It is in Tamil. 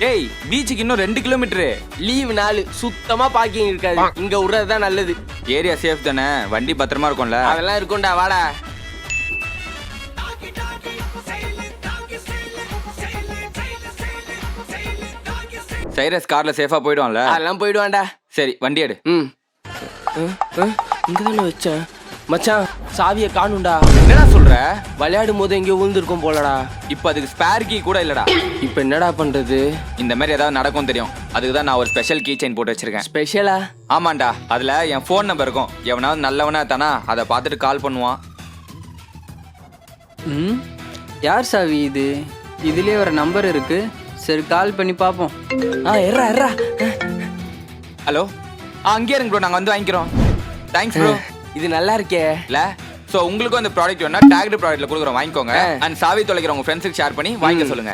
ஏய் பீச்சுக்கு இன்னும் 2 கிலோமீட்டரு. லீவ் நாள் சுத்தமா பார்க்கிங் இருக்காது. இங்க விடுறதுதான் நல்லது. ஏரியா சேஃப் தானே, வண்டி பத்திரமா இருக்கும்ல? அதெல்லாம் இருக்கும்டா, வாடா. சைரஸ் கார்ல சேஃபா போயிடுவான்ல? அதெல்லாம் போயிடுவான்டா. சரி வண்டி எடு. இங்கதானே வச்சேன் மச்சான். சாவியை காணும்டா. என்னடா சொல்ற? விளையாடும் போது எங்கேயோ விழுந்திருக்கும் போலடா. இப்ப அதுக்கு ஸ்பேர் கீ கூட இல்லடா. இப்ப என்னடா பண்றது? இந்த மாதிரி ஏதாவது நடக்கும் தெரியும், அதுக்கு தான் நான் ஒரு ஸ்பெஷல் கீ செயின் போட்டு வச்சிருக்கேன். ஸ்பெஷலா? ஆமாண்டா, அதுல என் ஃபோன் நம்பர் இருக்கும். எவனாவது நல்லவனா தானா அதை பார்த்துட்டு கால் பண்ணுவான். யார் சாவி இது? இதுலயே ஒரு நம்பர் இருக்கு. சரி கால் பண்ணி பாப்போம். எர்ரா. ஹலோ, அங்கேயே இருங்க ப்ரோ, நாங்க வந்து வாங்கிக்கிறோம். Thanks bro. இது நல்லா இருக்கே. இல்ல சோ உங்களுக்கும் அந்த ப்ராடக்ட் வேணா டேக்டு ப்ராடக்ட்ல கொடுக்குறோம், வாங்கிக்கோங்க. அண்ட் சாவி தொலைக்கிற உங்க ஃப்ரெண்ட்ஸுக்கு ஷேர் பண்ணி வாங்கிக்க சொல்லுங்க.